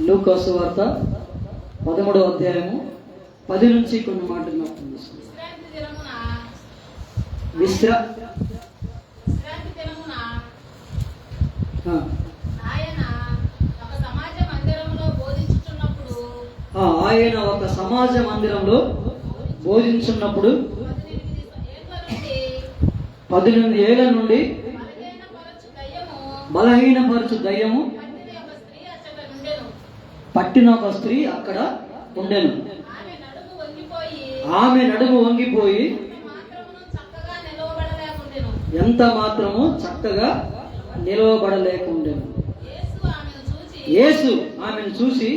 లూకా సువార్త 13వ అధ్యాయము 10 నుంచి కొన్ని మాటలు జ్ఞాపకం చేసుకుందాం. విశ్రాంతి దినమున ఆయన ఒక సమాజ మందిరంలో బోధించున్నప్పుడు 18 ఏళ్ల నుండి బలహీనపరచు దయ్యము పట్టిన ఒక స్త్రీ అక్కడ ఉండెను. ఆమె నడుము వంగిపోయి ఎంత మాత్రము చక్కగా నిలవబడలేకుండెను. యేసు ఆమెను చూసి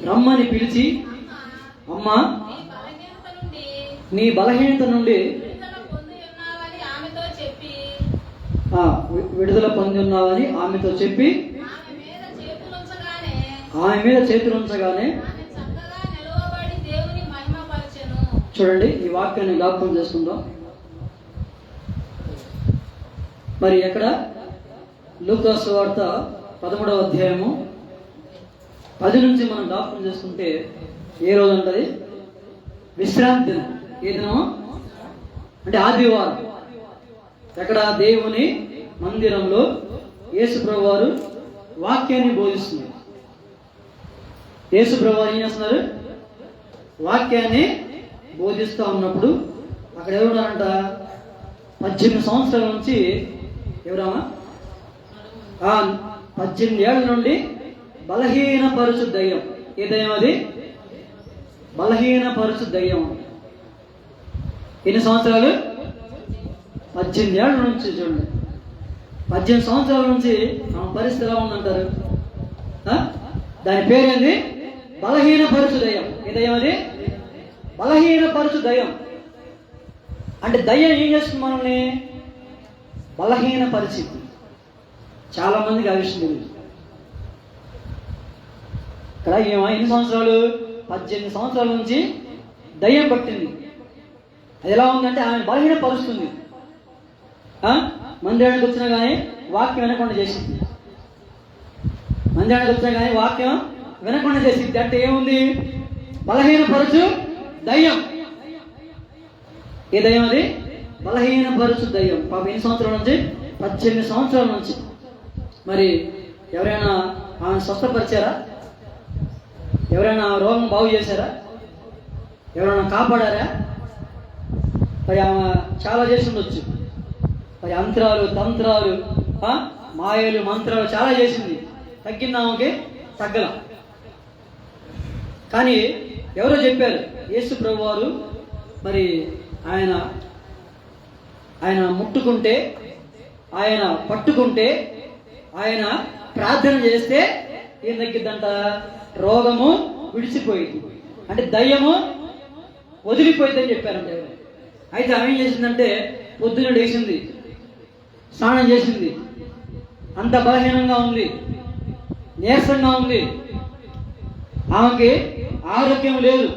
రమ్మని పిలిచి, అమ్మా, నీ బలహీనత నుండి విడుదల పొంది ఉన్నావని ఆమెతో చెప్పి ఆమె మీద చేతులు ఉంచగానే, చూడండి ఈ వాక్యాన్ని జ్ఞాపకం చేసుకుందాం. మరి ఎక్కడ లూకా సువార్త 13వ అధ్యాయము 10 నుంచి మనం జ్ఞాపకం చేసుకుంటే ఏ రోజు అంటది? విశ్రాంతి దినం. ఏ దినం అంటే ఆదివారం. ఎక్కడ? దేవుని మందిరంలో యేసు ప్రభువారు వాక్యాన్ని బోధిస్తున్నారు. యేసు ప్రభువారు ఏం చేస్తున్నారు? వాక్యాన్ని బోధిస్తూ ఉన్నప్పుడు అక్కడ ఎవరున్నారంట? 18 సంవత్సరాల నుంచి ఎవరమ్మా? 18 ఏళ్ల నుండి బలహీనపరచు దయ్యం. ఏ దయ్యం అది? బలహీనపరచు దయ్యం. ఎన్ని సంవత్సరాలు? 18 ఏళ్ల నుంచి. చూడండి, 18 సంవత్సరాల నుంచి ఆమె పరిస్థితి ఎలా ఉందంటారు? దాని పేరేంది? బలహీనపరచు దయ్యం. ఏ దయ్యం అది? బలహీనపరచు దయ్యం. అంటే దయ్యం ఏం చేస్తుంది? మనల్ని బలహీనపరిచింది. చాలా మందికి ఆ విషయం తెలియదు. ఇక్కడ ఎన్ని సంవత్సరాలు? 18 సంవత్సరాల నుంచి దయ్యం పట్టింది. అది ఎలా ఉందంటే ఆమె బలహీనపరుస్తుంది. మందిరానికి వచ్చినా కానీ వాక్యం వినకుండా చేసింది. మందిరానికి వచ్చినా కానీ వాక్యం వినకుండా చేసింది. అంటే ఏముంది? బలహీనపరచు దయ్యం. ఏ దయ్యం అది? బలహీనపరచు దయ్యం. పాప ఎన్ని సంవత్సరాల నుంచి? 18 సంవత్సరాల నుంచి. మరి ఎవరైనా ఆమెను స్వస్థపరిచారా? ఎవరైనా రోగం బాగు చేశారా? ఎవరైనా కాపాడారా? మరి ఆమె చాలా చేసి ఉండొచ్చు. మరి యంత్రాలు, తంత్రాలు, మాయలు, మంత్రాలు చాలా చేసింది. తగ్గింది ఆమెకి? తగ్గల. కానీ ఎవరో చెప్పారు, యేసు ప్రభువారు మరి ఆయన ముట్టుకుంటే, ఆయన పట్టుకుంటే, ఆయన ప్రార్థన చేస్తే ఏం తగ్గిద్దంట? రోగము విడిచిపోయింది. అంటే దయ్యము వదిలిపోయిందని చెప్పారంట. అయితే ఆమె ఏం చేసిందంటే పొద్దున లేచింది, స్నానం చేసింది. అంత బలహీనంగా ఉంది, నీరసంగా ఉంది. ఆమెకి ఆరోగ్యం లేదు,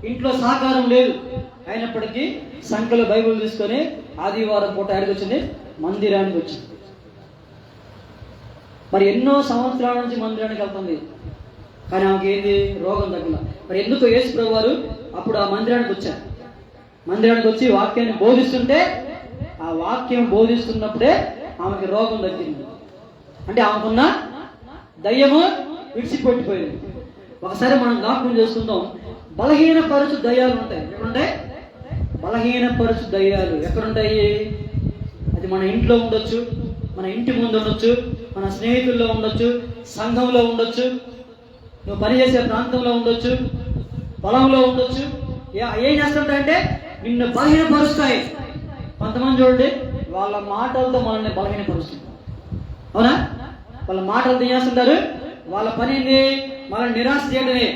ఇంట్లో సహకారం లేదు. అయినప్పటికీ సంఖ్యలో బైబిల్ తీసుకొని ఆదివారం పూట ఎక్కడికి వచ్చింది? మందిరానికి వచ్చింది. మరి ఎన్నో సంవత్సరాల నుంచి మందిరానికి వెళ్తుంది, కానీ ఆమెకి ఏంది? రోగం తగ్గల. మరి ఎందుకు యేసు ప్రభువారు అప్పుడు ఆ మందిరానికి వచ్చారు? మందిరానికి వచ్చి వాక్యాన్ని బోధిస్తుంటే, ఆ వాక్యం బోధిస్తున్నప్పుడే ఆమెకి రోగం తగ్గింది. అంటే ఆమెకున్న దయ్యము విడిచిపెట్టిపోయింది. ఒకసారి మనం జ్ఞాపకం చేసుకుందాం. బలహీనపరచు దయ్యాలు ఉంటాయి. ఎక్కడుంటాయి? బలహీనపరచు దయ్యాలు ఎక్కడుంటాయి? అది మన ఇంట్లో ఉండొచ్చు, మన ఇంటి ముందు ఉండొచ్చు, మన స్నేహితుల్లో ఉండొచ్చు, సంఘంలో ఉండొచ్చు, నువ్వు పనిచేసే ప్రాంతంలో ఉండొచ్చు, పొలంలో ఉండొచ్చు. ఏం చేస్తుంటాయంటే నిన్ను బలహీనపరుస్తాయి. కొంతమంది చూడండి, వాళ్ళ మాటలతో మనల్ని బలహీనపరుస్తుంది. అవునా? వాళ్ళ మాటలతో ఏం చేస్తుంటారు? వాళ్ళ పని ఏంటి? మనల్ని నిరాశ చేయడమే.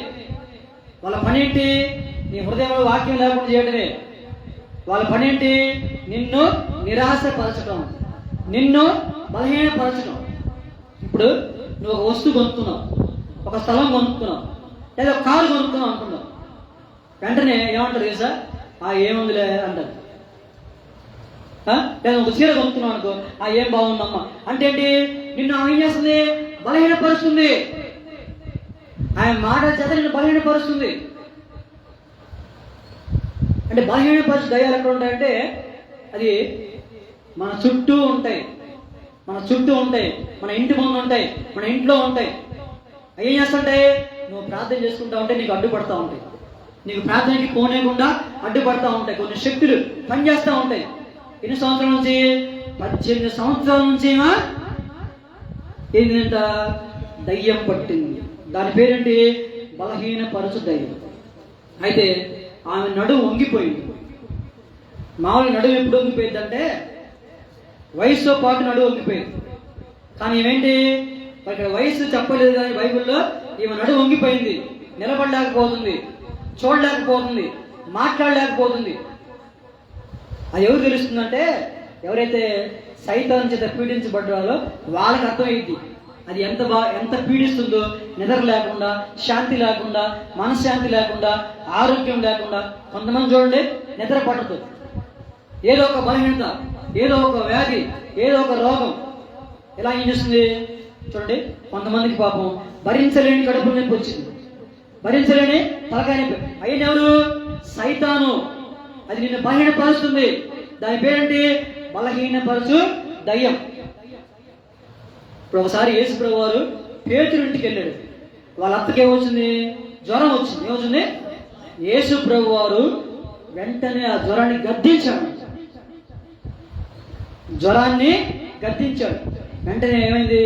వాళ్ళ పని ఏంటి? నీ హృదయంలో వాక్యం లేకుండా చేయడమే. వాళ్ళ పని ఏంటి? నిన్ను నిరాశపరచడం, నిన్ను బలహీనపరచడం. ఇప్పుడు నువ్వు ఒక వస్తువు కొనుక్కున్నావు, ఒక స్థలం కొనుక్కున్నావు, లేదా ఒక కారు కొనుక్కున్నావు అనుకున్నావు. వెంటనే ఏమంటారు తెలుసా? ఏముందిలే అంటారు. లేదా ఒక చీర కొనుక్కున్నావు అనుకో, ఏం బాగుందమ్మా అంటే ఏంటి? నిన్ను ఏం చేస్తుంది? బలహీనపరుస్తుంది. ఆయన మాట చేత నేను బలహీనపరుస్తుంది. అంటే బలహీనపరిచి దయ్యాలు ఎక్కడ ఉంటాయంటే అది మన చుట్టూ ఉంటాయి, మన ఇంటి ముందు ఉంటాయి, మన ఇంట్లో ఉంటాయి. ఏం చేస్తుంటాయి? నువ్వు ప్రార్థన చేసుకుంటా ఉంటే నీకు అడ్డుపడతా ఉంటాయి, నీకు ప్రార్థనకి పోనేకుండా అడ్డుపడతా ఉంటాయి. కొన్ని శక్తులు పనిచేస్తూ ఉంటాయి. ఎన్ని సంవత్సరాల నుంచి? 18 సంవత్సరాల నుంచి ఏంటంట? దయ్యం పట్టింది. దాని పేరేంటి? బలహీనపరచు దయ్యం. అయితే ఆమె నడుము వంగిపోయింది. మామూలు నడుము ఎప్పుడు వంగిపోయింది అంటే వయసుతో పాటు నడుము వంగిపోయింది. కానీ ఏమేంటి? ఇక్కడ వయసు చెప్పలేదు కానీ బైబిల్లో ఈమె నడుము వంగిపోయింది. నిలబడలేకపోతుంది, చూడలేకపోతుంది, మాట్లాడలేకపోతుంది. అది ఎవరు తెలుస్తుందంటే ఎవరైతే సైతాన్ చేత పీడించబడ్డారో వాళ్ళకి అర్థమైంది అది ఎంత పీడిస్తుందో. నిద్ర లేకుండా, శాంతి లేకుండా, మనశ్శాంతి లేకుండా, ఆరోగ్యం లేకుండా. కొంతమంది చూడండి నిద్ర పట్టదు, ఏదో ఒక బలహీనత, ఏదో ఒక వ్యాధి, ఏదో ఒక రోగం. ఎలా ఏం చేస్తుంది చూడండి. కొంతమందికి పాపం భరించలేని కడుపు నొప్పి వచ్చింది, భరించలేని తలకాయ నొప్పి. అయిన ఎవరు? సైతాను. అది నిన్ను బలహీనపరుస్తుంది. దాని పేరేంటి? బలహీనపరచు దయ్యం. ఇప్పుడు ఒకసారి యేసు ప్రభు వారు పేతురు ఇంటికి వెళ్ళాడు. వాళ్ళ అత్తకి ఏమొచ్చింది? జ్వరం వచ్చింది. ఏమొచ్చింది? యేసు ప్రభు వారు వెంటనే ఆ జ్వరాన్ని గద్దించాడు. వెంటనే ఏమైంది?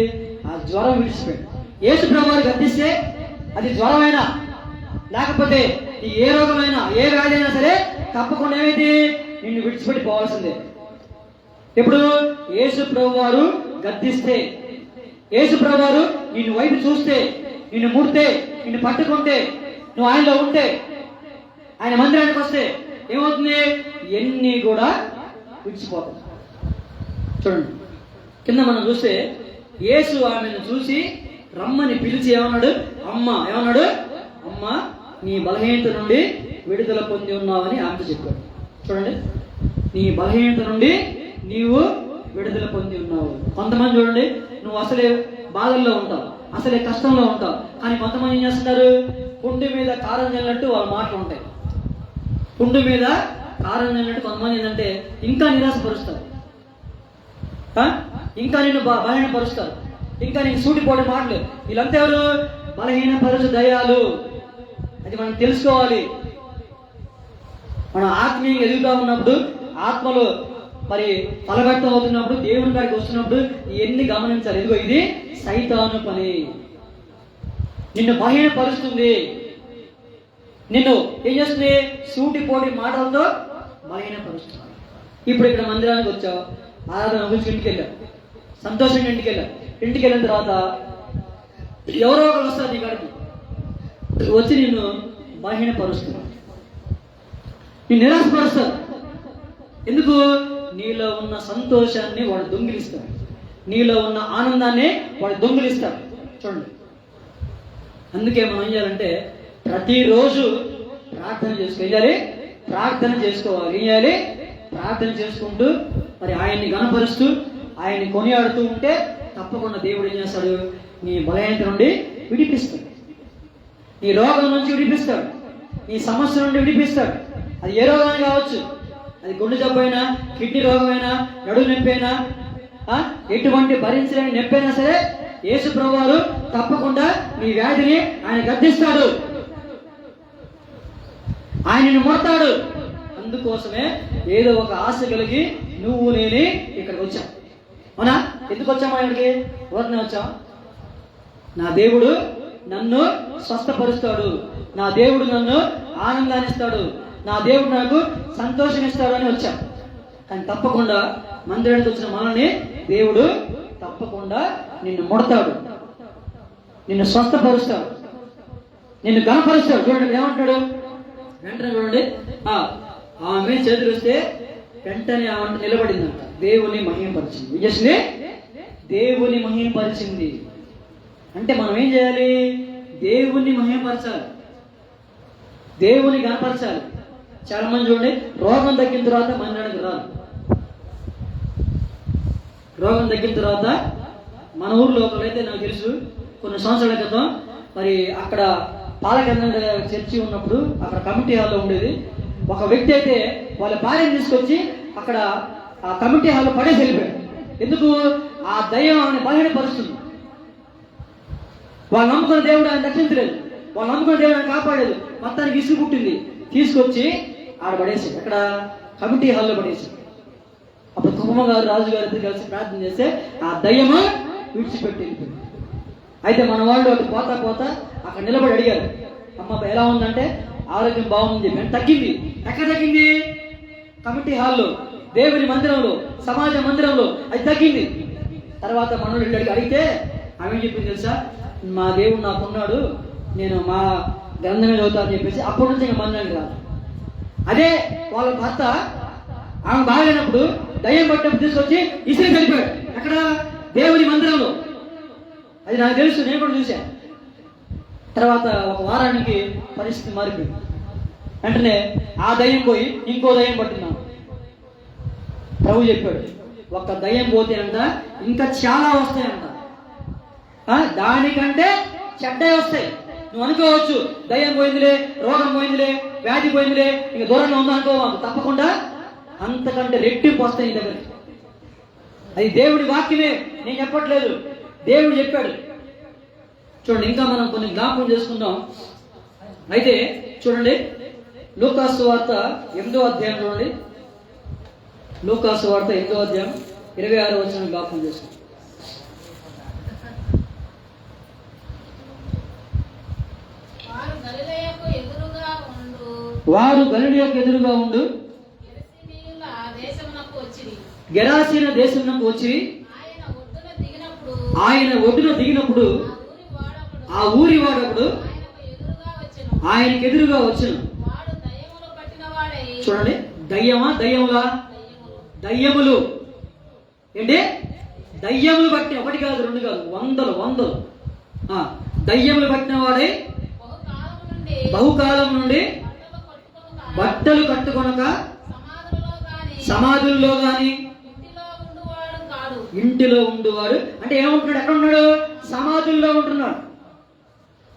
ఆ జ్వరం విడిచిపోయింది. యేసు ప్రభు వారు గద్దిస్తే అది జ్వరమైనా లేకపోతే ఏ రోగమైనా ఏ వ్యాధి అయినా సరే తప్పకుండా ఏమైంది? నిన్ను విడిచిపెట్టి పోవాల్సిందే. ఇప్పుడు యేసు ప్రభు వారు గద్దిస్తే, యేసు ప్రభు వారు నిన్ను వైపు చూస్తే, నిన్ను ముడితే, నిన్ను పట్టుకుంటే, నువ్వు ఆయనలో ఉంటే, ఆయన మందిరానికి వస్తే ఏమవుతుంది? ఎన్ని కూడా విడిచిపోతాయి. చూడండి కింద మనం చూస్తే యేసు ఆమెను చూసి రమ్మని పిలిచి ఏమన్నాడు? ఏమన్నాడు? అమ్మ, నీ బలహీనత నుండి విడుదల పొంది ఉన్నావని ఆమెతో చెప్పాడు. చూడండి, నీ బలహీనత నుండి నీవు విడుదల పొంది ఉన్నావు. కొంతమంది చూడండి, నువ్వు అసలే బాధల్లో ఉంటావు, అసలే కష్టంలో ఉంటావు. కానీ కొంతమంది ఏం చేస్తున్నారు? పుండు మీద కారం చల్లినట్టు వాళ్ళ మాటలు ఉంటాయి. పుండు మీద కారం చల్లినట్టు కొంతమంది ఏంటంటే ఇంకా నిరాశపరుస్తారు, ఇంకా నిన్ను బలహీనపరుస్తారు, ఇంకా నీకు సూటిపోటి మాటలు. వీళ్ళంతా ఎవరు? బలహీనపరచు దయ్యాలు. అది మనం తెలుసుకోవాలి. మనం ఆత్మీయంగా ఎదుగుతూ ఉన్నప్పుడు, ఆత్మలో మరి ఫలభక్తం అవుతున్నప్పుడు, దేవుని కాడికి వస్తున్నప్పుడు ఇవన్నీ గమనించాలి. ఇదిగో ఇది సైతాను పని. నిన్ను బలహీనపరుస్తుంది. నిన్ను ఏం చేస్తుంది? సూటిపోటి మాటలతో బలహీనపరుస్తుంది. ఇప్పుడు ఇక్కడ మందిరానికి వచ్చావు, ఆరాధన గురించి ఇంటికి వెళ్ళావు, సంతోషంగా ఇంటికి వెళ్ళిన తర్వాత ఎవరో ఒకరు వస్తారు నీ కాడికి, వచ్చి నిన్ను బలహీనపరుస్తున్నారు, నిన్ను నిరాశపరుస్తారు. ఎందుకు? నీలో ఉన్న సంతోషాన్ని వాడు దొంగిలిస్తాడు, నీలో ఉన్న ఆనందాన్ని వాడు దొంగిలిస్తాడు. చూడండి, అందుకే మనం ఏం చేయాలంటే ప్రతిరోజు ప్రార్థన చేసుకోవాలి. ఏం చేయాలి? ప్రార్థన చేసుకుంటూ మరి ఆయన్ని గణపరుస్తూ ఆయన్ని కొనియాడుతూ ఉంటే తప్పకుండా దేవుడు ఏం చేస్తాడు? నీ బలహీనత నుండి విడిపిస్తాడు, నీ రోగం నుంచి విడిపిస్తాడు, నీ సమస్య నుండి విడిపిస్తాడు. అది ఏ రోగం కావచ్చు, అది గుండె జబ్బు అయినా, కిడ్నీ రోగమైనా, నడుము నొప్పి అయినా, ఎటువంటి భరించలేని నొప్పి అయినా సరే యేసు ప్రభువారు తప్పకుండా నీ వ్యాధిని ఆయన గద్దిస్తాడు, ఆయనను మొడతాడు. అందుకోసమే ఏదో ఒక ఆశ కలిగి నువ్వు నేనే ఇక్కడికి వచ్చాం. అవునా? ఎందుకు వచ్చామా? ఇక్కడికి ఊరికనే వచ్చాం. నా దేవుడు నన్ను స్వస్థపరుస్తాడు, నా దేవుడు నన్ను ఆనందాన్ని ఇస్తాడు, నా దేవుడు నాకు సంతోషం ఇస్తాడు అని వచ్చాం. కానీ తప్పకుండా మందిరానికి వచ్చిన మనల్ని దేవుడు తప్పకుండా నిన్ను ముడతాడు, నిన్ను స్వస్థపరుస్తాడు, నిన్ను గణపరుస్తాడు. చూడండి ఏమంటాడు? వెంటనే చూడండి, ఆమె చేతులు వస్తే వెంటనే ఆమె నిలబడిందంట, దేవుని మహిమపరిచింది. ఏం చేసింది? దేవుని మహిమపరిచింది. అంటే మనం ఏం చేయాలి? దేవుణ్ణి మహిమపరచాలి, దేవుని గణపరచాలి. చాలా మంది చూడండి, రోగం తగ్గిన తర్వాత మందిరానికి రాదు. రోగం తగ్గిన తర్వాత మన ఊర్లో ఒకరైతే నాకు తెలుసు, కొన్ని సంవత్సరాల క్రితం మరి అక్కడ పాలకేంద్ర చర్చి ఉన్నప్పుడు అక్కడ కమిటీ హాల్లో ఉండేది. ఒక వ్యక్తి అయితే వాళ్ళ భార్యను తీసుకొచ్చి అక్కడ ఆ కమిటీ హాల్లో పడేసి వెళ్ళిపోయాడు. ఎందుకు? ఆ దయ్యం ఆమె బలహీనపరుస్తుంది. వాళ్ళు నమ్ముకున్న దేవుడు ఆయన రక్షించలేదు, వాళ్ళు నమ్ముకున్న దేవుడు ఆయన కాపాడలేదు. మొత్తానికి ఇసుకు పుట్టింది, తీసుకొచ్చి ఆడ పడేసి అక్కడ కమిటీ హాల్లో పడేసి. అప్పుడు కుటుంబం గారు రాజుగారి ఇద్దరు కలిసి ప్రార్థన చేస్తే ఆ దయ్యము విడిచిపెట్టి వెళ్ళిపోయింది. అయితే మన వాళ్ళు అటు పోతా అక్కడ నిలబడి అడిగారు, అమ్మ ఎలా ఉందంటే ఆరోగ్యం బాగుంది చెప్పి. తగ్గింది. ఎక్కడ తగ్గింది? కమిటీ హాల్లో, దేవుని మందిరంలో, సమాజ మందిరంలో అది తగ్గింది. తర్వాత మనోళ్ళు అడిగితే ఆమె చెప్పింది తెలుసా, మా దేవుడు నాకున్నాడు, నేను మా గ్రంథమే చదువుతా అని చెప్పేసి అప్పటి నుంచి ఇంకా మందిరానికి రాదు. అదే వాళ్ళ భర్త ఆమె బాగాలేనప్పుడు దయ్యం పట్టినప్పుడు తీసుకొచ్చి ఇసుక వెళ్ళిపోయాడు. ఎక్కడ? దేవుని మందిరంలో. అది నాకు తెలుసు, నేను కూడా చూశాను. తర్వాత ఒక వారానికి పరిస్థితి మారిపోయింది. వెంటనే ఆ దయ్యం పోయి ఇంకో దయ్యం పట్టినాం. ప్రభు చెప్పాడు, ఒక్క దయ్యం పోతే అంట ఇంకా చాలా వస్తాయంట, దానికంటే చెడ్డవి వస్తాయి. నువ్వు అనుకోవచ్చు దయ్యం పోయిందిలే, రోగం పోయిందిలే, వ్యాధి పోయిందిలే, ఇంకా దూరంగా ఉందా అనుకోవాలి. తప్పకుండా అంతకంటే రెట్టింపు వస్తాయి నీ దగ్గర. అది దేవుడి వాక్యమే, నేను చెప్పట్లేదు, దేవుడు చెప్పాడు. చూడండి, ఇంకా మనం కొన్ని జ్ఞాపకం చేసుకుందాం. అయితే చూడండి, లూకాసు వార్త 8వ అధ్యాయం చూడండి. లూకాసు వార్త 8వ అధ్యాయం 26వ వచనం జ్ఞాపకం చేసుకుందాం. వారు గలిలయకు ఎదురుగా ఉండు గెరాసీన దేశమునకు వచ్చి ఆయన ఒడ్డున దిగినప్పుడు ఆ ఊరి వాడప్పుడు ఆయనకు ఎదురుగా వచ్చును. చూడండి, దయ్యమా దయ్యములా? దయ్యములు. ఏంటి? దయ్యములు బట్టి, ఒకటి కాదు రెండు కాదు, వందలు దయ్యములు పట్టిన వాడై బహుకాలం నుండి బట్టలు కట్టుకొనక సమాధుల్లో గాని ఇంటిలో ఉండువాడు. అంటే ఏమంటున్నాడు? ఎక్కడ ఉన్నాడు? సమాధుల్లో ఉంటున్నాడు,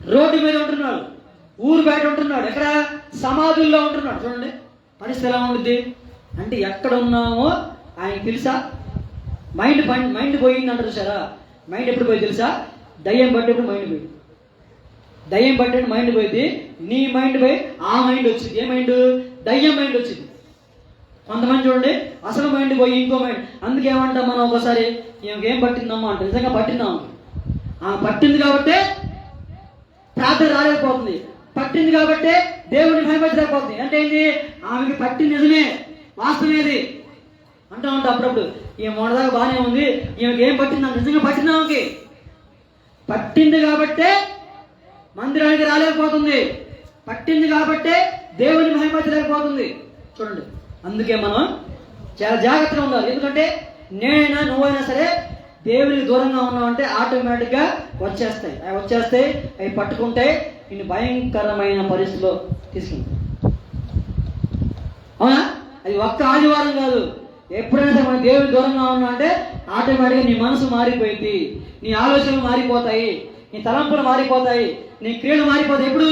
రోడ్డు మీద ఉంటున్నాడు, ఊరు బయట ఉంటున్నాడు. ఎక్కడ? సమాధుల్లో ఉంటున్నాడు. చూడండి పరిస్థితి ఎలా ఉంటుంది అంటే, ఎక్కడ ఉన్నామో ఆయన తెలుసా. మైండ్ పోయింది అంటారు చూసారా? మైండ్ ఎప్పుడు పోయి తెలుసా? దయ్యం పట్టేప్పుడు మైండ్ పోయింది. దయ్యం పట్టేప్పుడు మైండ్ పోయింది, నీ మైండ్ పోయి ఆ మైండ్ వచ్చింది. ఏ మైండ్? దయ్యం మైండ్ వచ్చింది. కొంతమంది చూడండి అసలు మైండ్ పోయి ఇంకో మైండ్. అందుకేమంటాం మనం ఒకసారి, ఏం పట్టిందమ్మా అంటే నిజంగా పట్టిందాం. పట్టింది కాబట్టే ప్రార్థన రాలేకపోతుంది, పట్టింది కాబట్టే దేవుని భయపడలేకపోతుంది. అంటే ఏంటి? ఆమెకి పట్టింది నిజమే, వాస్తవేది అంటూ ఉంటా అప్పుడప్పుడు. ఈ మొదదాకా బాగానే ఉంది, ఈమెకి ఏం పట్టిందా? నిజంగా పట్టింది. ఆమెకి పట్టింది కాబట్టే మందిరానికి రాలేకపోతుంది, పట్టింది కాబట్టే దేవుని మహిమపరచలేకపోతుంది. చూడండి, అందుకే మనం చాలా జాగ్రత్తగా ఉండాలి. ఎందుకంటే నేనైనా నువ్వైనా సరే దేవునికి దూరంగా ఉన్నామంటే ఆటోమేటిక్గా వచ్చేస్తాయి. అవి పట్టుకుంటే ఇన్ని భయంకరమైన పరిస్థితిలో తీసుకుంటాయి. అవునా? అది ఒక్క ఆదివారం కాదు, ఎప్పుడైనా సరే మనం దేవునికి దూరంగా ఉన్నాం అంటే ఆటోమేటిక్గా నీ మనసు మారిపోయింది, నీ ఆలోచనలు మారిపోతాయి, నీ తలంపులు మారిపోతాయి, నీ క్రియలు మారిపోతాయి. ఎప్పుడు?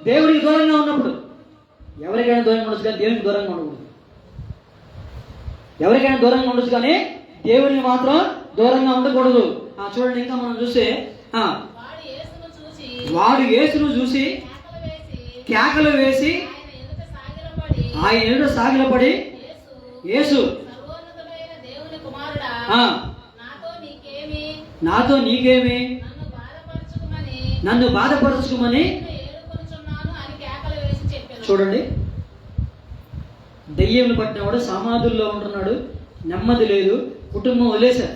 దేవుడికి దూరంగా ఉన్నప్పుడు. ఎవరికైనా దూరంగా ఉండొచ్చు కానీ దేవునికి దూరంగా ఉండకూడదు. ఎవరికైనా దూరంగా ఉండొచ్చు కానీ దేవునికి మాత్రం దూరంగా ఉండకూడదు. చూడండి, ఇంకా మనం చూస్తే వాడు యేసును చూసి కేకలు వేసి ఆయన ఎదుట సాగిలపడి, యేసు నాతో నీకేమి, నన్ను బాధపరచుకోమని. చూడండి, దయ్యంను పట్టినవాడు సమాధుల్లో ఉంటున్నాడు, నెమ్మది లేదు, కుటుంబం వదిలేశారు.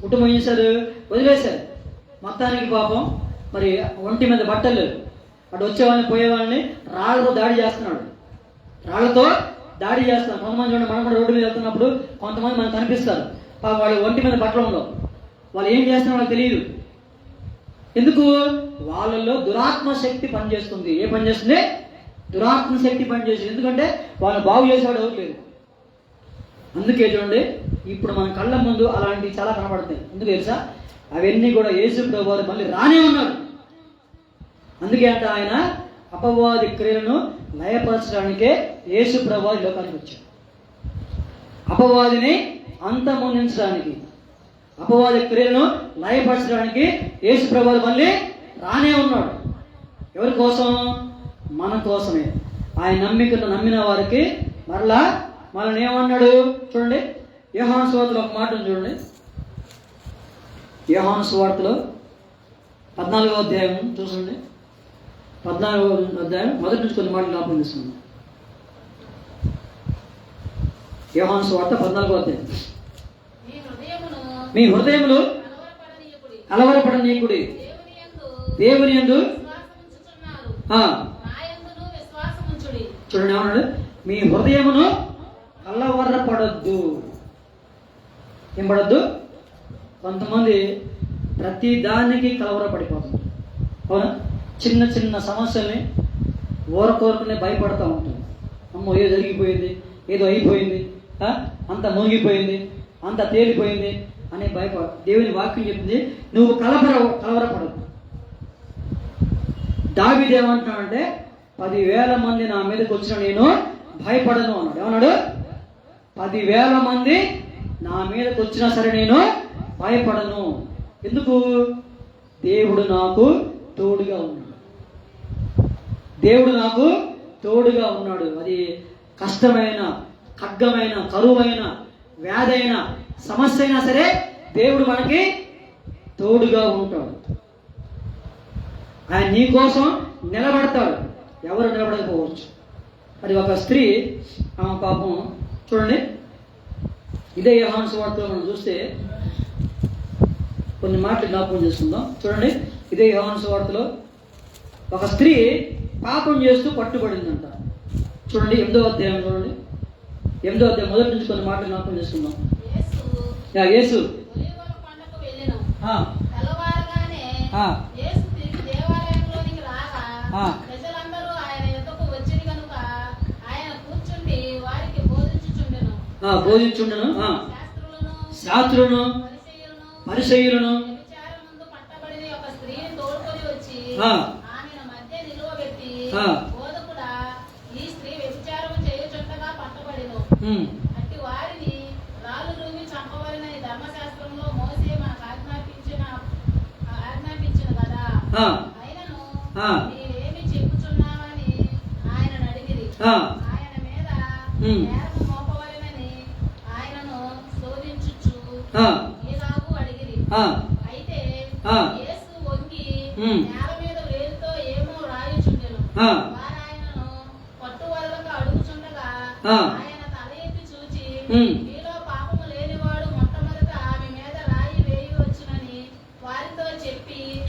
కుటుంబం ఏం చేశారు? వదిలేశారు. మొత్తానికి పాపం మరి ఒంటి మీద బట్టలు లేవు. అటు వచ్చేవాళ్ళని పోయేవాళ్ళని రాళ్లతో దాడి చేస్తున్నాడు. కొంతమంది చూడండి, మనం కూడా రోడ్డు మీద వెళ్తున్నప్పుడు కొంతమంది మనకు కనిపిస్తారు, వాళ్ళు ఒంటి మీద బట్టలు ఉండవు. వాళ్ళు ఏం చేస్తున్నారో వాళ్ళకి తెలియదు. ఎందుకు? వాళ్ళల్లో దురాత్మ శక్తి పనిచేస్తుంది. ఏ పని చేస్తుంది? దురాత్మ శక్తి పనిచేస్తుంది. ఎందుకంటే వాళ్ళు బాగు చేసేవాడు ఎవరు లేదు. అందుకే చూడండి, ఇప్పుడు మన కళ్ళ ముందు అలాంటివి చాలా కనబడతాయి. ఎందుకు తెలుసా? అవన్నీ కూడా యేసు ప్రభువు వారు మళ్ళీ రానే ఉన్నారు. అందుకే అంట ఆయన అపవాది క్రియలను లయపరచడానికే యేసు ప్రభువు ఈ లోకానికి వచ్చాడు. అపవాదిని అంతమొందించడానికి, అపవాది క్రియలను లయపరచడానికి యేసు ప్రభువు మళ్ళీ రానే ఉన్నాడు. ఎవరి కోసం? మన కోసమే. ఆయన నమ్మిన వారికి మరలా మనల్ని ఏమన్నాడు చూడండి. యోహాను సువార్తలో ఒక మాట ఉంది చూడండి. యోహాను సువార్తలో 14వ అధ్యాయం చూడండి. 14వ అధ్యాయం మొదటి నుంచి కొన్ని మాటలు జ్ఞాపకం తీసుకుందాం. యోహాను సువార్త 14వ అధ్యాయం. మీ హృదయములు కలవరపడనీయకుడి, దేవుని యందు చూడండి ఏమన్నాడు? మీ హృదయమును కలవరపడద్దు. ఏం పడద్దు? కొంతమంది ప్రతి దానికి కలవరపడిపోతుంది. అవునా? చిన్న చిన్న సమస్యల్ని ఊరకోరకునే భయపడుతూ ఉంటుంది. అమ్మో ఏదో జరిగిపోయింది, ఏదో అయిపోయింది, అంత మునిగిపోయింది, అంత తేలిపోయింది అని భయపడ. దేవుని వాక్యం చెప్పింది నువ్వు కలవరపడద్దు. దావీదు ఏమంటున్నాడంటే 10,000 మంది నా మీదకి వచ్చిన నేను భయపడను అన్నాడు. ఏమన్నాడు? 10,000 మంది నా మీదకి వచ్చినా సరే నేను భయపడను. ఎందుకు? దేవుడు నాకు తోడుగా ఉన్నాడు. దేవుడు నాకు తోడుగా ఉన్నాడు. అది కష్టమైన, ఖడ్గమైన, కరువైన, వ్యాధైన, సమస్య అయినా సరే దేవుడు మనకి తోడుగా ఉంటాడు. ఆయన నీ కోసం నిలబడతాడు. ఎవరు నిలబడకపోవచ్చు. మరి ఒక స్త్రీ పాపం చూడండి, ఇదే యోహాను సువార్తలో మనం చూస్తే కొన్ని మాటలు జ్ఞాపకం చేసుకుందాం. చూడండి, ఇదే యోహాను సువార్తలో ఒక స్త్రీ పాపం చేస్తూ పట్టుబడిందంట. చూడండి 8వ అధ్యాయం చూడండి. 8వ అధ్యాయం మొదటి నుంచి కొన్ని మాటలు జ్ఞాపకం చేసుకుందాం. యేసు బోధించుండెను. శాస్త్రులను పరిసయ్యులను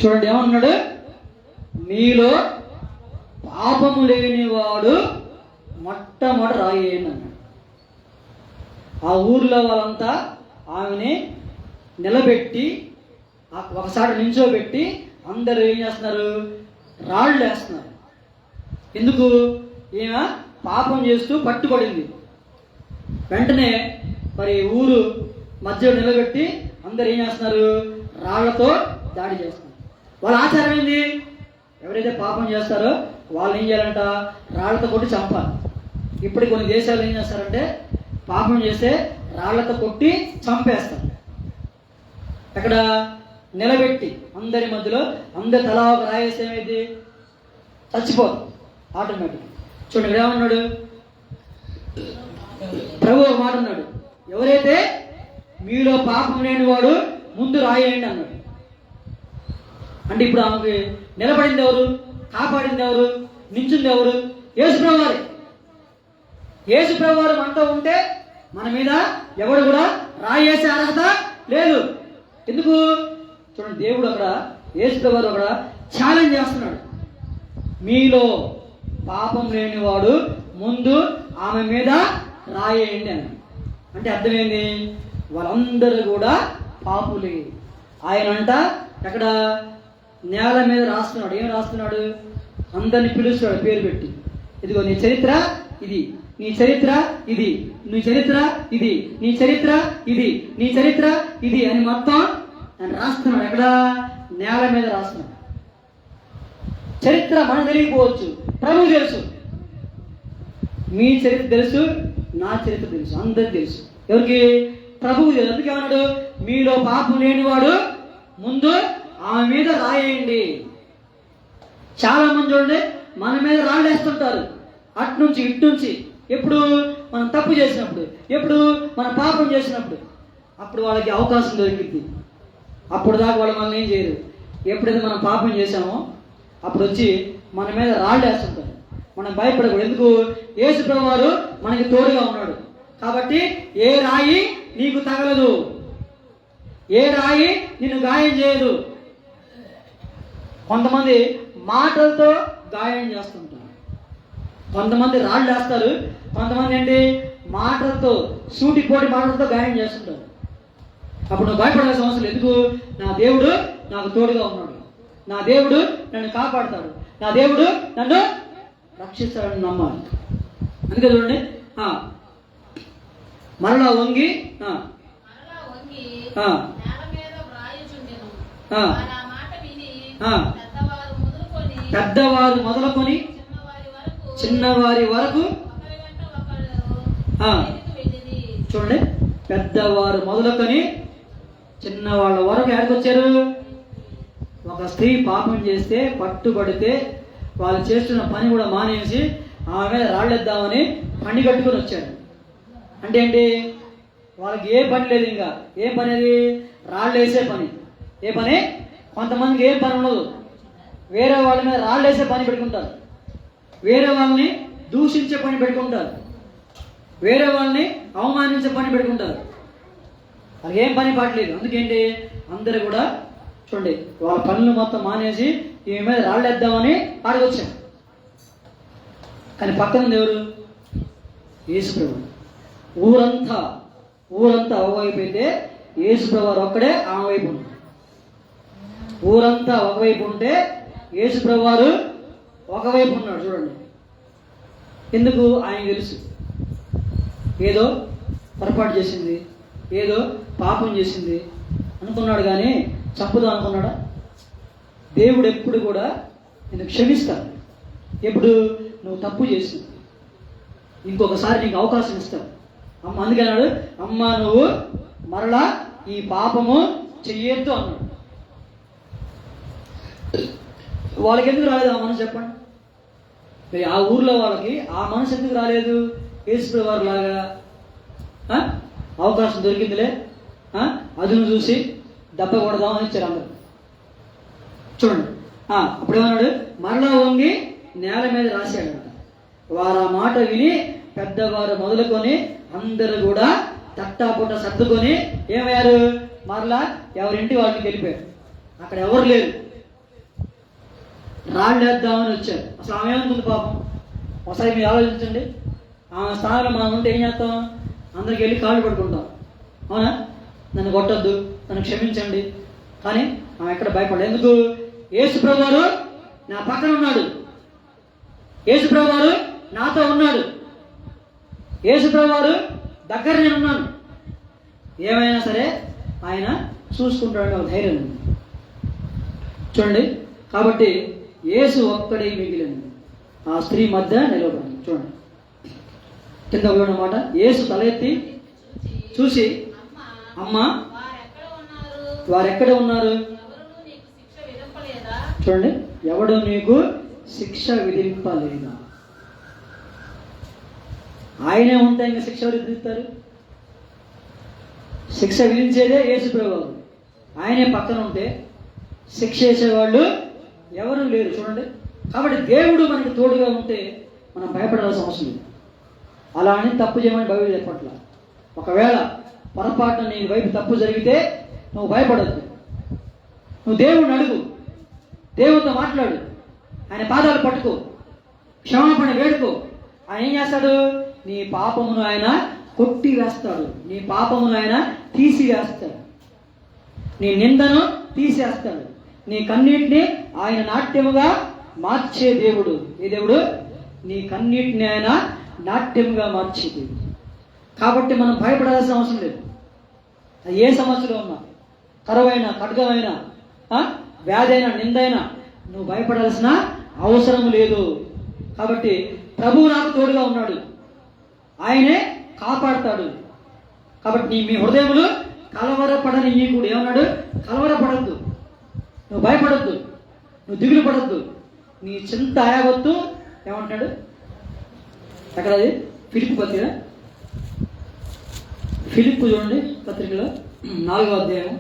చూడండి ఏమన్నాడు? మీలో పాపము లేనివాడు మొట్టమొదటి రాయేయండి అన్నాడు. ఆ ఊర్లో వాళ్ళంతా ఆమెని నిలబెట్టి ఒకసారి నించోబెట్టి అందరూ ఏం చేస్తున్నారు? రాళ్ళు వేస్తున్నారు. ఎందుకు? ఈమె పాపం చేస్తూ పట్టుబడింది. వెంటనే మరి ఊరు మధ్యలో నిలబెట్టి అందరు ఏం చేస్తున్నారు? రాళ్లతో దాడి చేస్తున్నారు. వాళ్ళ ఆచారం ఏంది? ఎవరైతే పాపం చేస్తారో వాళ్ళు ఏం చేయాలంట? రాళ్లతో కొట్టి చంపాలి. ఇప్పుడు కొన్ని దేశాలు ఏం చేస్తారంటే పాపం చేస్తే రాళ్లతో కొట్టి చంపేస్తారు. అక్కడ నిలబెట్టి అందరి మధ్యలో అందరి తలా ఒక రాయేస్తే ఏమైంది? చచ్చిపోదు ఆటోమేటిక్. చూడండి ఏమన్నాడు ప్రభు? ఒక మాట అన్నాడు, ఎవరైతే మీలో పాపం లేని వాడు ముందు రాయేయండి అన్నాడు. అంటే ఇప్పుడు ఆమెకి నిలబడింది ఎవరు? కాపాడింది ఎవరు? నించుంది ఎవరు? యేసుప్రభు వారే. యేసుప్రభు వారు మనతో ఉంటే మన మీద ఎవడు కూడా రాయేసే అర్హత లేదు. ఎందుకు? చూడండి, దేవుడు అక్కడ యేసుప్రభు వారు అక్కడ ఛాలెంజ్ చేస్తున్నాడు. మీలో పాపం లేనివాడు ముందు ఆమె మీద రాయేయండి అని. అంటే అర్థమైంది? వాళ్ళందరూ కూడా పాపులే. ఆయన అంట అక్కడ నేల మీద రాస్తున్నాడు. ఏం రాస్తున్నాడు? అందరిని పిలుస్తున్నాడు పేరు పెట్టి. ఇదిగో నీ చరిత్ర ఇది, నీ చరిత్ర ఇది, నీ చరిత్ర ఇది, నీ చరిత్ర ఇది, నీ చరిత్ర ఇది అని మొత్తం ఆయన రాస్తున్నాడు. ఎక్కడ? నేల మీద రాస్తున్నాడు. చరిత్ర మనకు తెలియకపోవచ్చు, ప్రభువు తెలుసు. మీ చరిత్ర తెలుసు, నా చరిత్ర తెలుసు, అందరికి తెలుసు. ఎవరికి? ప్రభువు తెలుసు. అందుకే ఏమన్నాడు? మీలో పాపం లేనివాడు ముందు ఆమె మీద రాయేయండి. చాలా మంది చూడండి మన మీద రాళ్ళు వేస్తుంటారు, అట్నుంచి ఇట్నుంచి. ఎప్పుడు? మనం తప్పు చేసినప్పుడు, ఎప్పుడు? మన పాపం చేసినప్పుడు. అప్పుడు వాళ్ళకి అవకాశం దొరికింది. అప్పుడు దాకా వాళ్ళు మనల్ని ఏం చేయరు. ఎప్పుడైతే మనం పాపం చేశామో అప్పుడు వచ్చి మన మీద రాళ్ళు వేస్తుంటారు. మనం భయపడకూడదు. ఎందుకు? యేసు ప్రభువారు మనకి తోడుగా ఉన్నాడు కాబట్టి ఏ రాయి నీకు తగలదు, ఏ రాయి నిన్ను గాయం చేయదు. కొంతమంది మాటలతో గాయం చేస్తుంటారు, కొంతమంది రాళ్ళు వేస్తారు, కొంతమంది ఏంటి మాటలతో సూటిపోటి మాటలతో గాయం చేస్తుంటారు. అప్పుడు నువ్వు భయపడాల్సిన అవసరం. ఎందుకు? నా దేవుడు నాకు తోడుగా ఉన్నాడు, నా దేవుడు నన్ను కాపాడుతాడు, నా దేవుడు నన్ను రక్షిస్తాడని నమ్మాలి. అందుకే చూడండి, మరలా వంగి పెద్దవారు మొదలుకొని చిన్నవారి వరకు. చూడండి, పెద్దవారు మొదలుకొని చిన్నవాళ్ళ వరకు ఎక్కడికి వచ్చారు? ఒక స్త్రీ పాపం చేస్తే పట్టుబడితే వాళ్ళు చేస్తున్న పని కూడా మానేసి ఆమె మీద రాళ్ళేద్దామని పని కట్టుకొని వచ్చాడు. అంటే ఏంటి? వాళ్ళకి ఏ పని లేదు. ఇంకా ఏం పని? అది రాళ్ళు వేసే పని. ఏ పని? కొంతమందికి ఏం పని ఉండదు, వేరే వాళ్ళ మీద రాళ్ళు వేసే పని పెట్టుకుంటారు, వేరే వాళ్ళని దూషించే పని పెట్టుకుంటారు, వేరే వాళ్ళని అవమానించే పని పెట్టుకుంటారు. వాళ్ళకి ఏం పని పాటలేదు. అందుకేంటి? అందరూ కూడా చూడండి వాళ్ళ పనులు మొత్తం మానేసి ఈమె మీద రాళ్ళేద్దామని ఆడగొచ్చారు. కానీ పక్కన ఎవరు? యేసు ప్రభు. ఊరంతా ఒకవైపు అయితే యేసు ప్రభు ఒక్కడే ఆమె వైపు ఉన్నాడు. ఊరంతా ఒకవైపు ఉంటే యేసు ప్రభు వారు ఒకవైపు ఉన్నాడు. చూడండి, ఎందుకు? ఆయన తెలుసు ఏదో పొరపాటు చేసింది, ఏదో పాపం చేసింది అనుకున్నాడు, కానీ చంపుదాం అనుకున్నాడా? దేవుడు ఎప్పుడు కూడా నేను క్షమిస్తాను. ఎప్పుడు? నువ్వు తప్పు చేసింది ఇంకొకసారి నీకు అవకాశం ఇస్తాను. అమ్మ అందుకే అన్నాడు, అమ్మ నువ్వు మరలా ఈ పాపము చెయ్యొద్దు అన్నాడు. వాళ్ళకి ఎందుకు రాలేదు ఆ మనసు? చెప్పండి. మరి ఆ ఊర్లో వాళ్ళకి ఆ మనసు ఎందుకు రాలేదు? యేసు వారు లాగా అవకాశం దొరికిందిలే, అదును చూసి దెబ్బ కొడదామని ఇచ్చారు అందరు. చూడండి, అప్పుడేమన్నాడు? మరలా వంగి నేల మీద రాశాడంట. వారు ఆ మాట విని పెద్దవారు మొదలుకొని అందరూ కూడా తట్టాపుట్ట సర్దుకొని ఏమయ్యారు? మరలా ఎవరింటి వాళ్ళకి వెళ్ళిపోయారు. అక్కడ ఎవరు లేరు, రాళ్ళు వేద్దామని వచ్చారు. అసలు ఆమె ఏమనుకుంది పాపం? ఒకసారి మీరు ఆలోచించండి. ఆమె స్థానంలో మనం ఉంటే ఏం చేస్తాం? అందరికి వెళ్ళి కాళ్ళు పడుకుంటాం, అవునా? నన్ను కొట్టద్దు, నన్ను క్షమించండి. కానీ ఆమె ఎక్కడ భయపడలేదు. ఎందుకు? యేసు ప్రభు వారు నా పక్కన ఉన్నాడు, యేసు ప్రభు వారు నాతో ఉన్నాడు, యేసు ప్రభు వారు దగ్గర నేను ఉన్నాను, ఏమైనా సరే ఆయన చూసుకుంటాడని ఒక ధైర్యం ఉంది. చూడండి, కాబట్టి యేసు ఒక్కడే మిగిలింది ఆ స్త్రీ మధ్య నిలబడింది. చూడండి కింద మాట, యేసు తల ఎత్తి చూసి, అమ్మ వారెక్కడ ఉన్నారు? చూడండి, ఎవడు నీకు శిక్ష విధింపలేదా? ఆయనే ఉంటే ఇంకా శిక్ష విధిస్తారు? శిక్ష విధించేదే యేసు ప్రభువు. ఆయనే పక్కన ఉంటే శిక్ష వేసేవాళ్ళు ఎవరు లేరు. చూడండి, కాబట్టి దేవుడు మనకి తోడుగా ఉంటే మనం భయపడాల్సిన అవసరం లేదు. అలా అని తప్పు చేయమని బైబిల్ చెప్పట్ల. ఒకవేళ పొరపాటున నీ వైపు తప్పు జరిగితే నువ్వు భయపడద్దు. నువ్వు దేవుడిని అడుగు, దేవుడితో మాట్లాడు, ఆయన పాదాలు పట్టుకో, క్షమాపణ వేడుకో. ఆయన ఏం చేస్తాడు? నీ పాపమును ఆయన కొట్టి వేస్తాడు, నీ పాపమును ఆయన తీసివేస్తాడు, నీ నిందను తీసేస్తాడు, నీ కన్నీటిని ఆయన నాట్యముగా మార్చే దేవుడు. ఏ దేవుడు? నీ కన్నీటిని ఆయన నాట్యముగా మార్చే దేవుడు. కాబట్టి మనం భయపడాల్సిన అవసరం లేదు. అది ఏ సమస్యలో ఉన్నా, కరువైనా, ఖడ్గమైనా, వ్యాధి అయినా, నిందైనా, నువ్వు భయపడాల్సిన అవసరం లేదు. కాబట్టి ప్రభువు నాకు తోడుగా ఉన్నాడు, ఆయనే కాపాడుతాడు. కాబట్టి మీ హృదయములు కలవరపడని కూడా ఏమన్నాడు? కలవరపడద్దు, నువ్వు భయపడద్దు, నువ్వు దిగులు పడద్దు, నీ చింత ఆయాగొద్దు. ఏమంటున్నాడు అక్కడ? అది ఫిలిప్పు పత్రిక, ఫిలిప్పు చూడండి పత్రికలో 4వ అధ్యాయం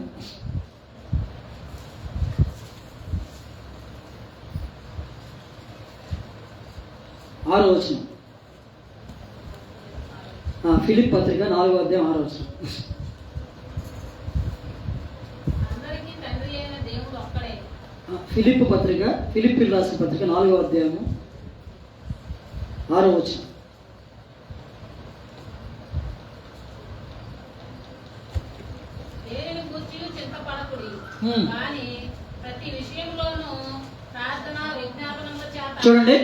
6వ వచనం. ఫిలిప్ పత్రిక 4వ అధ్యాయం 6వ వచనం. ఫిలిప్ పత్రిక, ఫిలిప్పీయులకు రాసిన పత్రిక 4వ అధ్యాయము 6వ వచనం. చూడండి,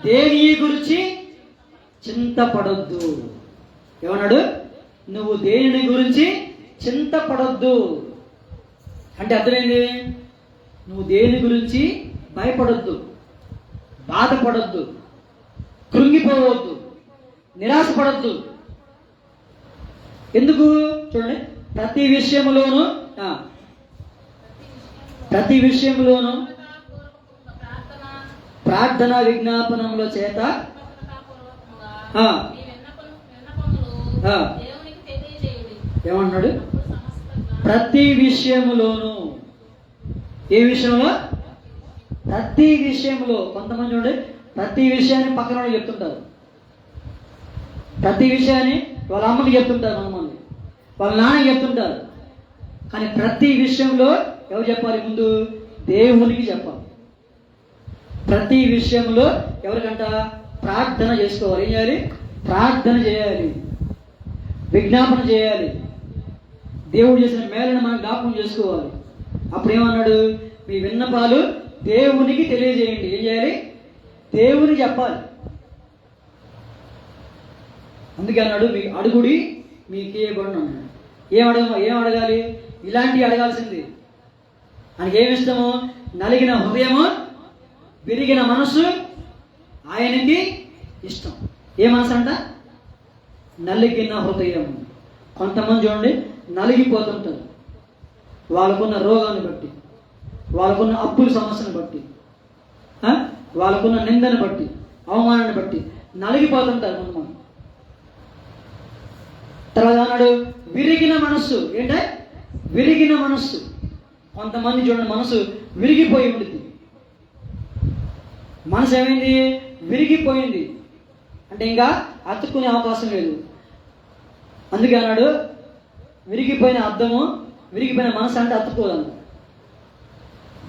దేని గురించి చింతపడొద్దు. ఏమన్నాడు? నువ్వు దేని గురించి చింతపడొద్దు అంటే అర్థమైంది, నువ్వు దేని గురించి భయపడొద్దు, బాధపడొద్దు, కృంగిపోవద్దు, నిరాశపడొద్దు. ఎందుకు? చూడండి, ప్రతి విషయంలోనూ ప్రార్థన విజ్ఞాపనముల చేత ఏమన్నాడు? ప్రతి విషయములోను. ఏ విషయంలో? ప్రతి విషయంలో. కొంతమంది చూడండి, ప్రతి విషయాన్ని పక్కన వాళ్ళు చెప్తుంటారు, ప్రతి విషయాన్ని వాళ్ళ అమ్మకి చెప్తుంటారు, కొంతమంది వాళ్ళ నాన్నకి చెప్తుంటారు. కానీ ప్రతి విషయంలో ఎవరు చెప్పాలి? ముందు దేవునికి చెప్పాలి. ప్రతి విషయంలో ఎవరికంట? ప్రార్థన చేసుకోవాలి. ఏం చేయాలి? ప్రార్థన చేయాలి, విజ్ఞాపన చేయాలి, దేవుడు చేసిన మేలను మనం జ్ఞాపకం చేసుకోవాలి. అప్పుడు ఏమన్నాడు? మీ విన్నపాలు దేవునికి తెలియజేయండి. ఏం చేయాలి? దేవునికి చెప్పాలి. అందుకే అన్నాడు, మీ అడుగుడి మీకు ఇవ్వబడును అన్నాడు. ఏం అడగాలి? ఇలాంటివి అడగాల్సింది. ఆయనకి ఏమి ఇష్టము? నలిగిన హృదయము, విరిగిన మనసు ఆయనకి ఇష్టం. ఏ మనసు అంట? నలిగిన హృదయం. కొంతమంది చూడండి నలిగిపోతుంటారు, వాళ్ళకున్న రోగాన్ని బట్టి, వాళ్ళకున్న అప్పుల సమస్యను బట్టి, వాళ్ళకున్న నిందను బట్టి, అవమానాన్ని బట్టి నలిగిపోతుంటారు కొంతమంది. తర్వాత అన్నాడు విరిగిన మనస్సు. ఏంటంటే విరిగిన మనస్సు. కొంతమంది చూడండి మనసు విరిగిపోయి ఉంటుంది. మనసు ఏమైంది? విరిగిపోయింది. అంటే ఇంకా అతుక్కునే అవకాశం లేదు. అందుకే అన్నాడు విరిగిపోయిన అద్దము, విరిగిపోయిన మనసు అంటే అతుక్కోదంట.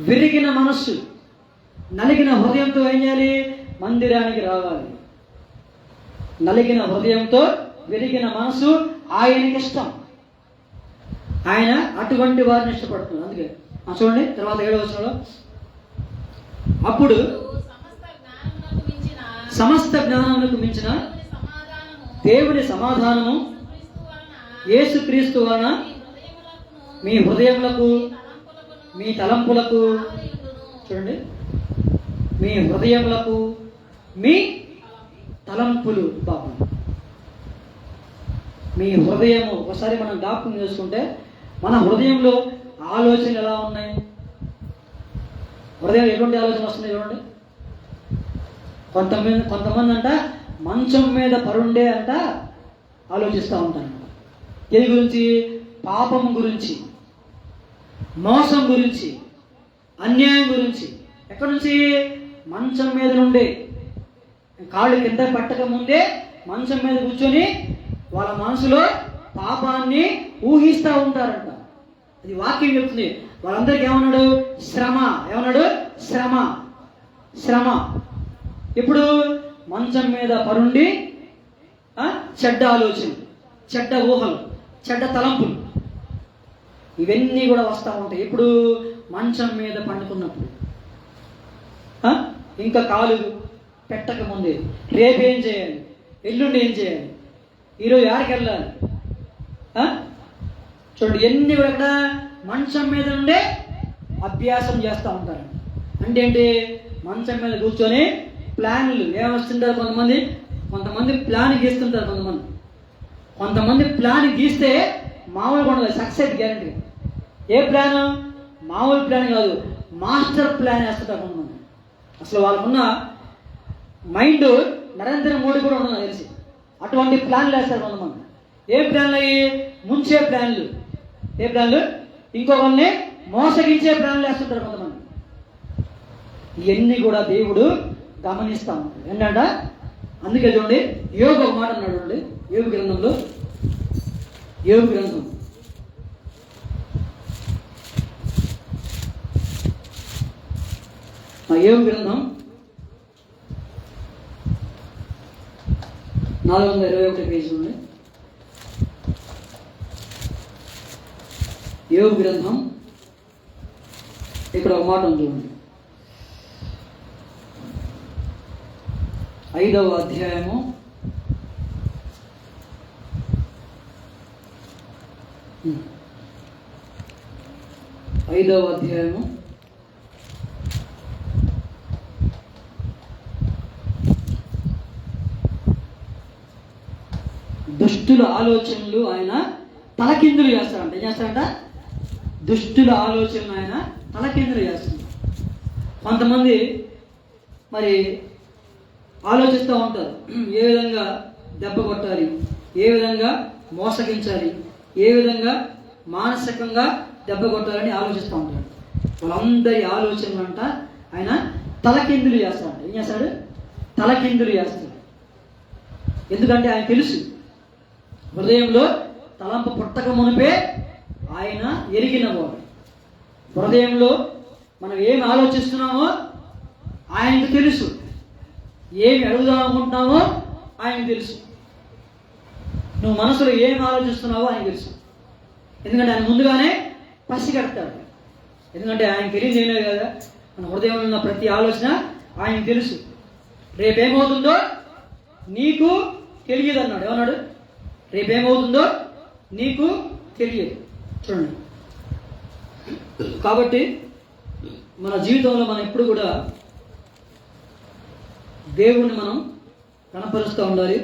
విరిగిన మనస్సు, నలిగిన హృదయంతో ఏం చేయాలి? మందిరానికి రావాలి. నలిగిన హృదయంతో విరిగిన మనసు ఆయనకి ఇష్టం. ఆయన అటువంటి వారిని ఇష్టపడుతున్నారు. అందుకే చూడండి తర్వాత 7వ వచనంలో, అప్పుడు సమస్త జ్ఞానమునకు మించిన దేవుని సమాధానము యేసుక్రీస్తు వలన మీ హృదయములకు, మీ తలంపులకు, చూడండి, మీ హృదయములకు, మీ తలంపులు. బాబు, మీ హృదయము ఒకసారి మనం జ్ఞాపకం చేసుకుంటే మన హృదయంలో ఆలోచనలు ఎలా ఉన్నాయి? హృదయం ఎటువంటి ఆలోచన వస్తున్నాయి చూడండి. కొంతమంది అంట మంచం మీద పరుండే అంట ఆలోచిస్తూ ఉంటారు. దేని గురించి? పాపం గురించి, మోసం గురించి, అన్యాయం గురించి. ఎక్కడి నుంచి? మంచం మీద నుండే. కాళ్ళు కింద పట్టక ముందే మంచం మీద కూర్చొని వాళ్ళ మనసులో పాపాన్ని ఊహిస్తూ ఉంటారంట. అది వాక్యం చెప్తుంది. వాళ్ళందరికీ ఏమన్నాడు? శ్రమ. ఏమన్నాడు? శ్రమ. శ్రమ. ఇప్పుడు మంచం మీద పరుండి చెడ్డ ఆలోచన, చెడ్డ ఊహలు, చెడ్డ తలంపులు, ఇవన్నీ కూడా వస్తూ ఉంటాయి. ఇప్పుడు మంచం మీద పండుకున్నప్పుడు, ఇంకా కాలు పెట్టక ముందే రేపు ఏం చేయాలి, ఎల్లుండి ఏం చేయాలి, ఈరోజు యాడికి వెళ్ళాలి, చూడండి ఎన్ని కూడా ఇక్కడ మంచం మీద ఉండే అభ్యాసం చేస్తూ ఉంటారు. అంటే ఏంటి? మంచం మీద కూర్చొని ప్లాన్లు ఏమొస్తుంటారు కొంతమంది ప్లాన్ గీస్తుంటారు. కొంతమంది ప్లాన్ గీస్తే మామూలుగా ఉండదు, సక్సెస్ గ్యారంటీ. ఏ ప్లాన్? మామూలు ప్లాన్ కాదు, మాస్టర్ ప్లాన్ వేస్తుంటారు కొంతమంది. అసలు వాళ్ళకున్న మైండ్ నరేంద్ర మోడీ కూడా ఉండదు తెలిసి, అటువంటి ప్లాన్లు వేస్తారు కొంతమంది. ఏ ప్లాన్లు అయ్యి? ముంచే ప్లాన్లు. ఏ ప్లాన్లు? ఇంకొకరిని మోసగించే ప్లాన్లు వేస్తుంటారు కొంతమంది. ఇవన్నీ కూడా దేవుడు గమనిస్తాం. ఏంటంట? అందుకే చూడండి, యోగు ఒక మాట అన్నాడు. చూడండి యోగు గ్రంథంలో, యోగు గ్రంథం 421 పేజీ ఉంది. యోగు గ్రంథం ఇక్కడ ఒక మాట ఉంది చూడండి. 5వ అధ్యాయము 5వ అధ్యాయము 'దుష్టుల ఆలోచనలు ఆయన తలకిందులు చేస్తాడంట. ఏం చేస్తాడంట? దుష్టుల ఆలోచనలు ఆయన తలకిందులు చేస్తాడు. కొంతమంది మరి ఆలోచిస్తూ ఉంటారు, ఏ విధంగా దెబ్బ కొట్టాలి, ఏ విధంగా మోసగించాలి, ఏ విధంగా మానసికంగా దెబ్బ కొట్టాలని ఆలోచిస్తూ ఉంటాడు. వాళ్ళందరి ఆలోచనలు అంట ఆయన తలకిందులు చేస్తాడంట. ఏం చేస్తాడు? తలకిందులు చేస్తాడు. ఎందుకంటే ఆయన తెలుసు, హృదయంలో తలంపు పుట్టక మునిపే ఆయన ఎరిగినవాడు. హృదయంలో మనం ఏమి ఆలోచిస్తున్నామో ఆయనకు తెలుసు, ఏమి అడుగుదాం అనుకుంటున్నావో ఆయనకు తెలుసు, నువ్వు మనసులో ఏమి ఆలోచిస్తున్నావో ఆయన తెలుసు. ఎందుకంటే ఆయన ముందుగానే పసిగడతాడు. ఎందుకంటే ఆయన తెలియదు ఏమే కదా, మన హృదయంలో ఉన్న ప్రతి ఆలోచన ఆయనకు తెలుసు. రేపేమవుతుందో నీకు తెలియదు అన్నాడు. ఏమన్నాడు? రేపేమవుతుందో నీకు తెలియదు. చూడండి, కాబట్టి మన జీవితంలో మనం ఎప్పుడు కూడా దేవుణ్ణి మనం కనపరుస్తూ ఉండాలి,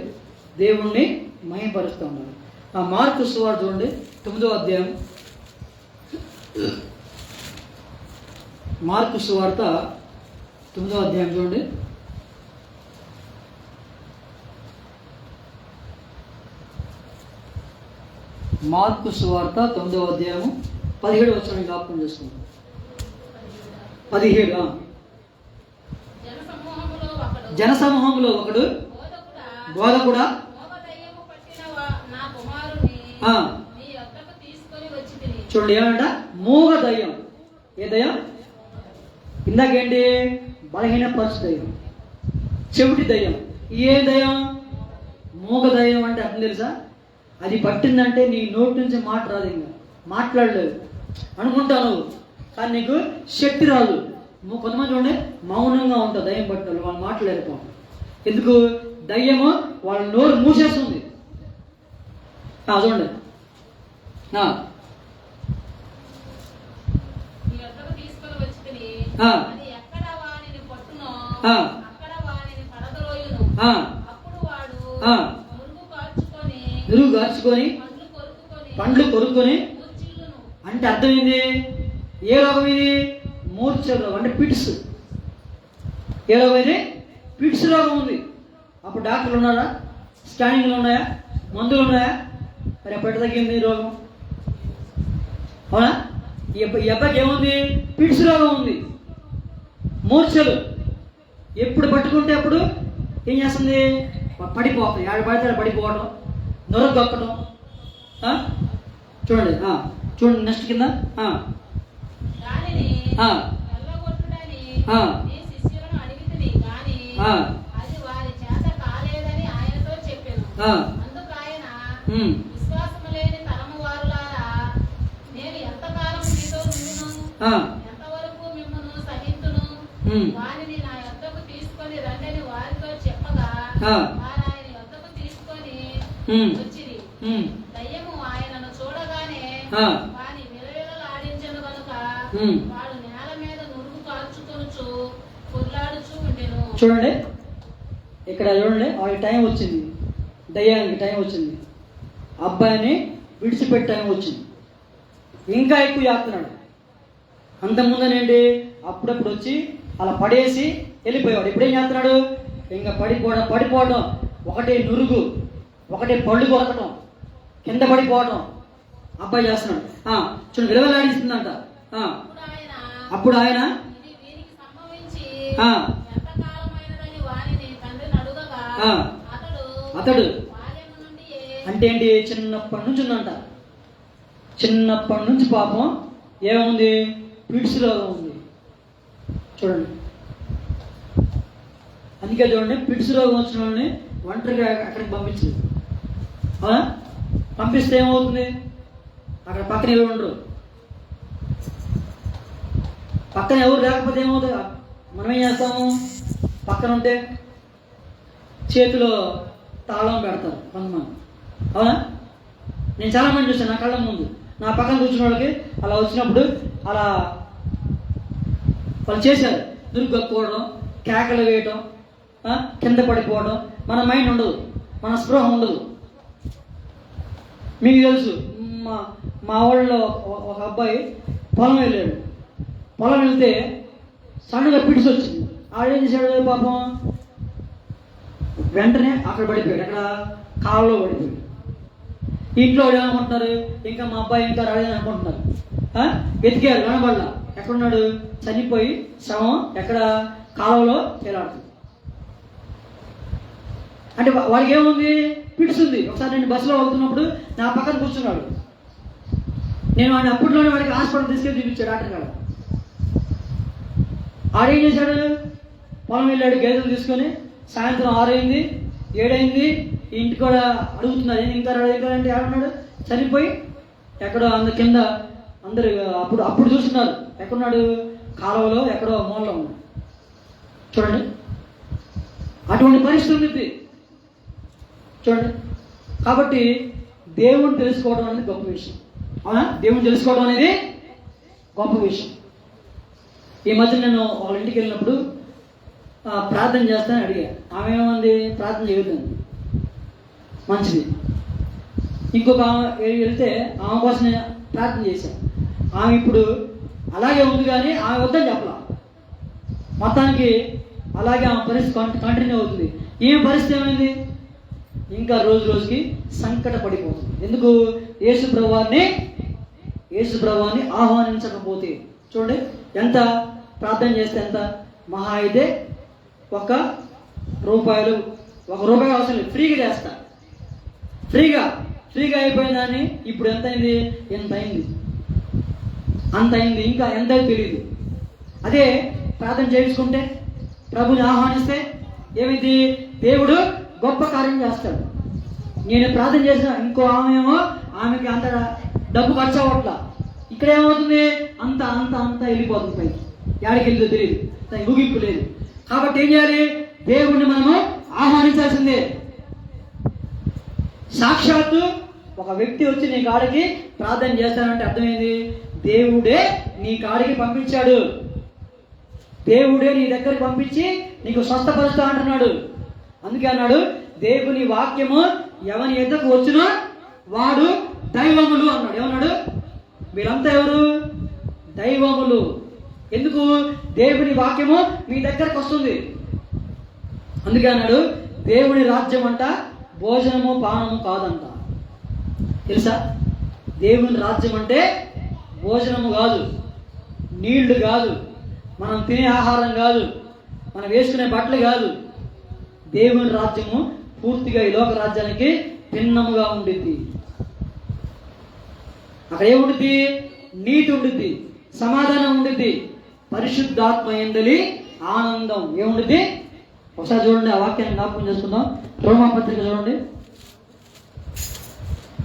దేవుణ్ణి మహిమపరుస్తూ ఉండాలి. ఆ మార్కు సువార్త చూడండి 9వ అధ్యాయం. మార్కు సువార్త 9వ అధ్యాయం చూడండి. మార్కు సువార్త 9వ అధ్యాయము 17 వచనం జ్ఞాపకం చేసుకుందాం. 17. జనసమూహంలో ఒకడు బోధకుడా చూడండి ఏమంట? మూగ దయ్యం. ఏ దయ్యం? ఇందాకేంటి? బలహీనపరచు దయ్యం, చెవిటి దయ్యం. ఏ దయ్యం? మూగ దయ్యం. అంటే అర్థం తెలుసా? అది పట్టిందంటే నీ నోటి నుంచి మాట రాదు, ఇంకా మాట్లాడలేదు అనుకుంటాను, కానీ నీకు శక్తి రాదు. కొంతమంది చూడండి మౌనంగా ఉంటుంది దయ్యం పట్టాలి, వాళ్ళు మాట్లాడలేకపోతాం. ఎందుకు? దయ్యము వాళ్ళ నోరు మూసేస్తుంది. చూడండి, నురుగు గార్చుకొని పండ్లు కొరుక్కొని. అంటే అర్థమైంది? ఏ రోగం ఇది? మూర్ఛ రోగం, అంటే పిట్స్. ఏ రోగం ఇది? పిట్స్ రోగం ఉంది. అప్పుడు డాక్టర్లు ఉన్నారా? స్కానింగ్లు ఉన్నాయా? మందులు ఉన్నాయా? మరి ఎప్పటి తగ్గింది రోగం? అవునా? ఈ అబ్బాయికి ఏముంది? పిట్స్ రోగం ఉంది, మూర్ఛలు. ఎప్పుడు పట్టుకుంటే అప్పుడు ఏం చేస్తుంది? పడిపోతాయి. ఆడ పడితే పడిపోవడం, నొరగ దొక్కడం. చూడండి చూడండి నెక్స్ట్ కింద. ఎంతవరకు మిమ్మల్ని సహించును, వారిని నా యొద్దకు తీసుకొని రండని వారితో చెప్పగా వారు ఆయన యొద్దకు తీసుకొని వచ్చిరి. దయ్యము ఆయనను చూడగానే వాని విలవిలలాడించెను గనుక వాడు నేల మీద నురుగు కార్చుకొనుచు పొర్లాడు చూడండి, ఇక్కడ చూడండి, వాళ్ళకి టైం వచ్చింది, దయ్యానికి టైం వచ్చింది, అబ్బాయిని విడిచిపెట్టి టైం వచ్చింది, ఇంకా ఎక్కువ చేస్తున్నాడు. అంతకుముందనేంటి, అప్పుడప్పుడు వచ్చి అలా పడేసి వెళ్ళిపోయేవాడు. ఇప్పుడేం చేస్తున్నాడు, ఇంకా పడిపోవడం, ఒకటే నురుగు, ఒకటే పళ్ళు కొరకటం, కింద పడిపోవడం అబ్బాయి చేస్తున్నాడు. చూడండి, విలువలాడిస్తుందంట. అప్పుడు ఆయన అతడు అంటే ఏంటి, చిన్నప్పటి నుంచి ఉందంట. చిన్నప్పటి నుంచి పాపం ఏముంది, పిడ్స్ రోగం ఉంది. చూడండి, అందుకే చూడండి, పిడ్స్ రోగం వచ్చిన వాళ్ళని ఒంటరిగా అక్కడికి పంపించదు. పంపిస్తే ఏమవుతుంది, అక్కడ పక్కన ఎవరు ఉండరు. పక్కన ఎవరు లేకపోతే ఏమవుతుంది, మనం ఏం చేస్తాము, పక్కన ఉంటే చేతిలో తాళం పెడతారు కొంతమంది. అవునా, నేను చాలామంది చూసాను నా కళ్ళ ముందు. నా పక్కన కూర్చున్న వాళ్ళకి అలా వచ్చినప్పుడు అలా వాళ్ళు చేశారు, దుర్గొక్కోవడం, కేకలు వేయటం, కింద పడిపోవడం. మన మైండ్ ఉండదు, మన స్పృహ ఉండదు. మీకు తెలుసు, మా ఊళ్ళో ఒక అబ్బాయి పొలం వెళ్ళాడు. పొలం వెళ్తే సడన్గా పిడిసి వచ్చింది. ఆడేం చేశాడు పాపం, వెంటనే అక్కడ పడిపోయాడు, అక్కడ కాళ్ళలో పడిపోయాడు. ఇంట్లో ఏమనుకుంటున్నారు, ఇంకా మా అబ్బాయి ఇంకా రాలేదని అనుకుంటున్నారు. వెతికారు, కనబడలా. ఎక్కడున్నాడు, చనిపోయి శవం ఎక్కడ, కాలువలో తేలాడుతుంది. అంటే వాడికి ఏముంది, పిడుస్తుంది. ఒకసారి నేను బస్సులో వెళ్తున్నప్పుడు నా పక్కన కూర్చున్నాడు. నేను వాడిని అప్పట్లోనే వాడికి హాస్పిటల్ తీసుకెళ్ళి చూపించాడు డాక్టర్ గారు. ఆడేం చేశాడు, పొలం వెళ్ళాడు గేదెలు తీసుకొని. సాయంత్రం 6 అయింది, 7 అయింది, ఇంటికి కూడా అడుగుతున్నారు, ఇంకా అంటే ఆడున్నాడు, చనిపోయి ఎక్కడో కింద అందరు అప్పుడు చూస్తున్నారు. ఎక్కడున్నాడు, కాలువలో ఎక్కడో మూలలో ఉన్నాడు. చూడండి, అటువంటి పరిస్థితి ఉంది. చూడండి, కాబట్టి దేవుణ్ణి తెలుసుకోవడం అనేది గొప్ప విషయం. అవునా, దేవుణ్ణి తెలుసుకోవడం అనేది గొప్ప విషయం. ఈ మధ్య నేను వాళ్ళ ఇంటికి వెళ్ళినప్పుడు ప్రార్థన చేస్తానని అడిగా. ఆమె ఏమంది, ప్రార్థన చేయొద్దండి. మంచిది. ఇంకొక ఆమె వెళ్తే ఆమె కోసం నేను ప్రార్థన చేశాను. ఆమె ఇప్పుడు అలాగే ఉంది, కానీ ఆమె వద్దని చెప్పలా. మొత్తానికి అలాగే ఆమె పరిస్థితి కంటిన్యూ అవుతుంది. ఈమె పరిస్థితి ఏమైంది, ఇంకా రోజు రోజుకి సంకట పడిపోతుంది. ఎందుకు, యేసు ప్రభువాన్ని ఆహ్వానించకపోతే. చూడండి, ఎంత ప్రార్థన చేస్తే ఎంత, మహా అయితే ₹1 అవసరం లేదు, ఫ్రీగా చేస్తా. ఫ్రీగా అయిపోయిన దాన్ని ఇప్పుడు ఎంత అయింది, అంత అయింది, ఇంకా ఎంత తెలియదు. అదే ప్రార్థన చేయించుకుంటే, ప్రభుని ఆహ్వానిస్తే ఏమైంది, దేవుడు గొప్ప కార్యం చేస్తాడు. నేను ప్రార్థన చేసిన ఇంకో ఆమెకి అంత డబ్బు ఖర్చు అవ్వట్లా. ఇక్కడ ఏమవుతుంది, అంత వెళ్ళిపోతుంది పైకి. ఎక్కడికి వెళ్తుందో తెలియదు, దానికి ముగింపు లేదు. కాబట్టి ఏం చేయాలి, దేవుణ్ణి మనము ఆహ్వానించాల్సిందే. సాక్షాత్తు ఒక వ్యక్తి వచ్చి నీ కాడికి ప్రార్థన చేస్తానంటే అర్థమైంది, దేవుడే నీ కాడికి పంపించాడు. దేవుడే నీ దగ్గరికి పంపించి నీకు స్వస్థపరుస్తా అంటున్నాడు. అందుకే అన్నాడు, దేవుని వాక్యము ఎవని ఎద్దకు వచ్చినా వాడు దైవములు అన్నాడు. ఏమన్నాడు, వీళ్ళంతా ఎవరు, దైవములు. ఎందుకు, దేవుని వాక్యము మీ దగ్గరకు వస్తుంది. అందుకే అన్నాడు, దేవుని రాజ్యం అంట భోజనము పానము కాదంట. తెలుసా, దేవుని రాజ్యం అంటే భోజనము కాదు, నీళ్లు కాదు, మనం తినే ఆహారం కాదు, మనం వేసుకునే బట్టలు కాదు. దేవుని రాజ్యము పూర్తిగా ఈ లోక రాజ్యానికి భిన్నముగా ఉండిద్ది. అక్కడ ఏముండిద్ది, నీతి ఉండిద్ది, సమాధానం ఉండిద్ది, పరిశుద్ధాత్మ యందలి ఆనందం ఏముండిద్ది. ఒకసారి చూడండి, ఆ వాక్యాన్ని జ్ఞాపకం చేసుకుందాం. రోమాపత్రిక చూడండి.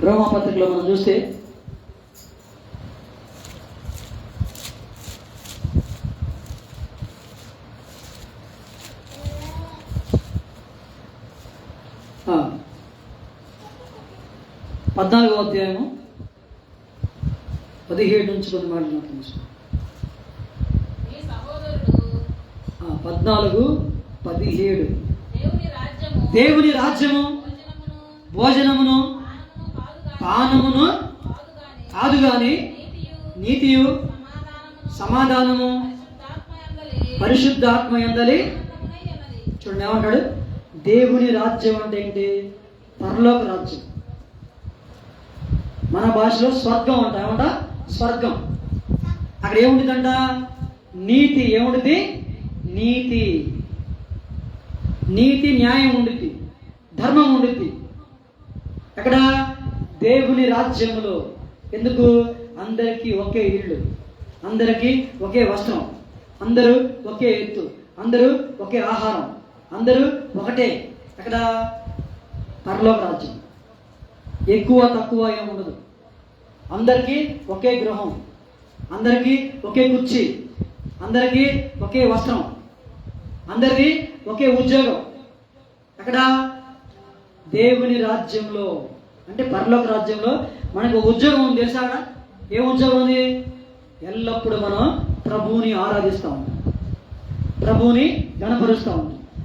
రోమాపత్రికలో మనం చూస్తే ఆ 14వ అధ్యాయము 17 నుంచి కొన్ని మాటలు మాట్లాడుతున్నాం. 14 17. దేవుని రాజ్యము దేవుని రాజ్యము భోజనమును పానమును కాదు గాని నీతియు సమాధానము పరిశుద్ధాత్మ యందలి. చూడండి ఏమంటాడు, దేవుని రాజ్యం అంటే ఏంటి? పరలోక రాజ్యం. మన భాషలో స్వర్గం అంట. ఏమంట? స్వర్గం. అక్కడ ఏముంటుందంట? నీతి. ఏముంటుంది? నీతి. నీతి న్యాయం ఉండిద్ది, ధర్మం ఉండిద్ది. అక్కడ దేవుని రాజ్యములో. ఎందుకు? అందరికీ ఒకే ఇల్లు, అందరికీ ఒకే వస్త్రం, అందరూ ఒకే ఎత్తు, అందరూ ఒకే ఆహారం, అందరూ ఒకటే. అక్కడ పరలోక రాజ్యం. ఎక్కువ తక్కువ ఏమి ఉండదు. అందరికీ ఒకే గృహం, అందరికీ ఒకే కుర్చీ, అందరికీ ఒకే వస్త్రం, అందరికీ ఒకే ఉద్యోగం. అక్కడ దేవుని రాజ్యంలో అంటే పరలోక రాజ్యంలో మనకు ఉద్యోగం ఉంది. తెలుసా? అక్కడ ఏ ఉద్యోగం ఉంది? ఎల్లప్పుడూ మనం ప్రభువుని ఆరాధిస్తాం, ప్రభువుని గణపరుస్తాం.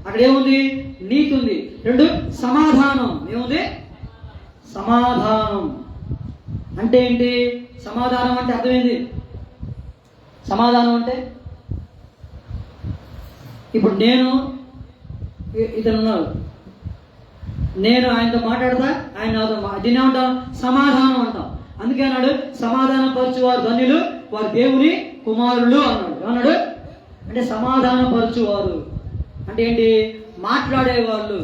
అక్కడ ఏముంది? నీతి ఉంది. 2 సమాధానం. ఏముంది? సమాధానం అంటే ఏంటి? సమాధానం అంటే అర్థమైంది. సమాధానం అంటే ఇప్పుడు నేను ఇతను ఉన్నాడు, నేను ఆయనతో మాట్లాడతా, ఆయన నాతో దీన్ని ఏమంటాం? సమాధానం అంటాం. అందుకే అన్నాడు, సమాధానపరచువారు ధన్యులు, వారు దేవుని కుమారులు అన్నాడు. ఏమన్నాడు అంటే సమాధానపరచువారు అంటే ఏంటి? మాట్లాడేవాళ్ళు.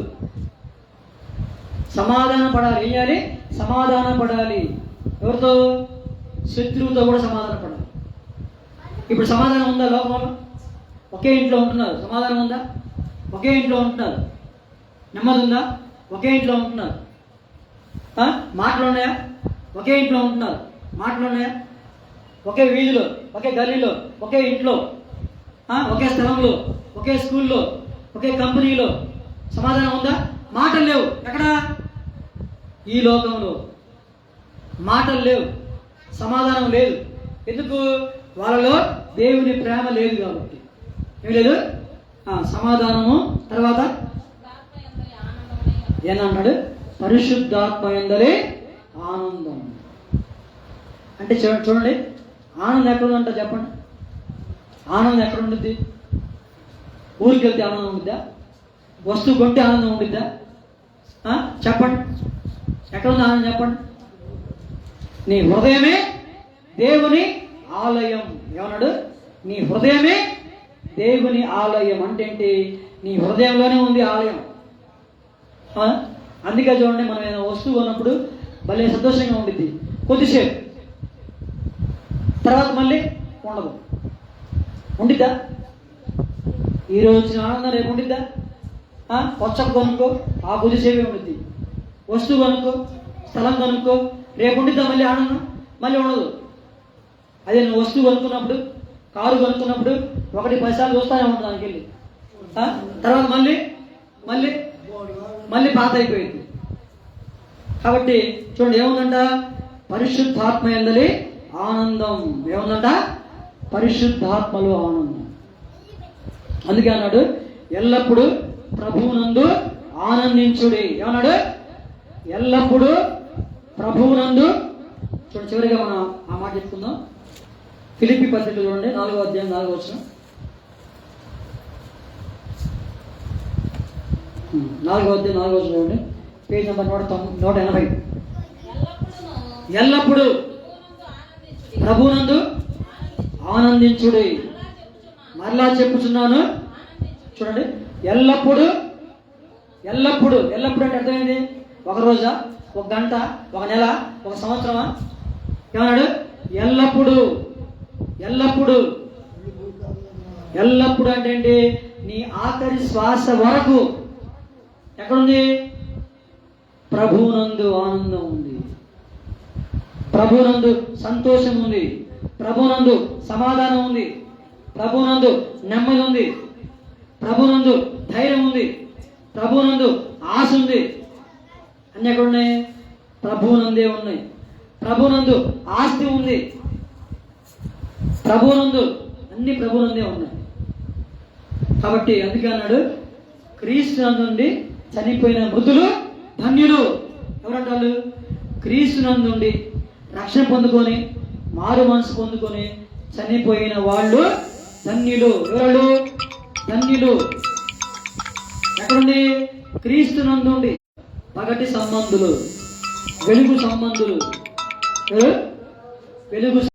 సమాధాన పడాలి. ఏం చేయాలి? సమాధాన పడాలి. ఎవరితో? శత్రువుతో కూడా సమాధాన పడాలి. ఇప్పుడు సమాధానం ఉందా లోకంలో? ఒకే ఇంట్లో ఉంటున్నారు, సమాధానం ఉందా? ఒకే ఇంట్లో ఉంటున్నారు, నెమ్మది ఉందా? ఒకే ఇంట్లో ఉంటున్నారు, మాటలు ఉన్నాయా? ఒకే ఇంట్లో ఉంటున్నారు, మాటలు ఉన్నాయా? ఒకే వీధిలో, ఒకే గల్లీలో, ఒకే ఇంట్లో, ఒకే స్థలంలో, ఒకే స్కూల్లో, ఒకే కంపెనీలో సమాధానం ఉందా? మాటలు లేవు. ఎక్కడ? ఈ లోకంలో మాటలు లేవు, సమాధానం లేదు. ఎందుకు? వాళ్ళలో దేవుని ప్రేమ లేదు కాబట్టి. ఏమి లేదు? సమాధానము. తర్వాత ఏమన్నాడు? పరిశుద్ధాత్మ యందలి ఆనందం. అంటే చూడండి, ఆనందం ఎక్కడ ఉందంట? చెప్పండి. ఆనందం ఎక్కడ ఉండిద్ది? ఊరికి వెళ్తే ఆనందం ఉండిద్దా? వస్తువు కొంటే ఆనందం ఉండిద్దా? చెప్పండి, ఎక్కడ ఉంది ఆనందం? చెప్పండి. నీ హృదయమే దేవుని ఆలయం. ఏమన్నాడు? నీ హృదయమే దేవుని ఆలయం. అంటే ఏంటి? నీ హృదయంలోనే ఉంది ఆలయం. అందుకే చూడండి, మనం ఏదైనా వస్తువు కొన్నప్పుడు భలే సంతోషంగా ఉండిద్ది కొద్దిసేపు, తర్వాత మళ్ళీ ఉండదు. ఉండిద్దా? ఈరోజు వచ్చిన ఆనందం రేపు ఉండిద్దా? కొచ్చకు కొనుక్కో, ఆ కొద్దిసేపే ఉండిద్ది. వస్తువు కొనుక్కో, స్థలం కొనుక్కో, రేపు ఉండిద్దా మళ్ళీ ఆనందం? మళ్ళీ ఉండదు. అదే నువ్వు వస్తువు కొనుక్కున్నప్పుడు, కారు కొనుక్కున్నప్పుడు 1-10 సార్లు చూస్తానే ఉంటుంది దానికి వెళ్ళి, తర్వాత మళ్ళీ మళ్ళీ మళ్ళీ పాత అయిపోయింది. కాబట్టి చూడండి, ఏముందంట? పరిశుద్ధాత్మ యందలి ఆనందం. ఏముందంట? పరిశుద్ధాత్మలో ఆనందం. అందుకే అన్నాడు, ఎల్లప్పుడూ ప్రభువునందు ఆనందించుడి. ఏమన్నాడు? ఎల్లప్పుడూ ప్రభువునందు. చూడండి, చివరిగా మనం ఆ మాట చెప్పుకుందాం. ఫిలిప్పీ పత్రిక చూడండి, 4వ అధ్యాయం 4వ వచనం. 4వ అధ్యాయం 4వ వచనం చూడండి, పేజ్ నెంబర్ 180. ఎల్లప్పుడూ ప్రభువునందు ఆనందించుడి. మరలా చెప్పుచున్నాను. చూడండి, ఎల్లప్పుడూ. ఎల్లప్పుడూ ఎల్లప్పుడూ అంటే అర్థమైంది? ఒక రోజా, ఒక గంట, ఒక నెల, ఒక సంవత్సరమా? ఏమన్నాడు? ఎల్లప్పుడూ. ఎల్లప్పుడూ. ఎల్లప్పుడూ అంటే ఏంటి? నీ ఆఖరి శ్వాస వరకు ఎక్కడుంది? ప్రభువునందు ఆనందం ఉంది, ప్రభువునందు సంతోషం ఉంది, ప్రభువునందు సమాధానం ఉంది, ప్రభువునందు నెమ్మది ఉంది, ప్రభువునందు ధైర్యం ఉంది, ప్రభువునందు ఆశ ఉంది. అన్నీ ఎక్కడున్నాయి? ప్రభువునందే ఉన్నాయి. ప్రభువునందు ఆస్తి ఉంది, ప్రభువునందు అన్ని ప్రభువునందే ఉన్నాయి. కాబట్టి అందుకే అన్నాడు, క్రీస్తు నుండి చనిపోయిన మృతులు ధన్యులు. ఎవరంటారు? క్రీస్తు నుండి రక్షణ పొందుకొని మారు మనసు పొందుకొని చనిపోయిన వాళ్ళు ధన్యులు. ఎవరు? ధన్యులు. ఎక్కడుంది? క్రీస్తు నందుండి. పగటి సంబంధులు, వెలుగు సంబంధులు, వెలుగు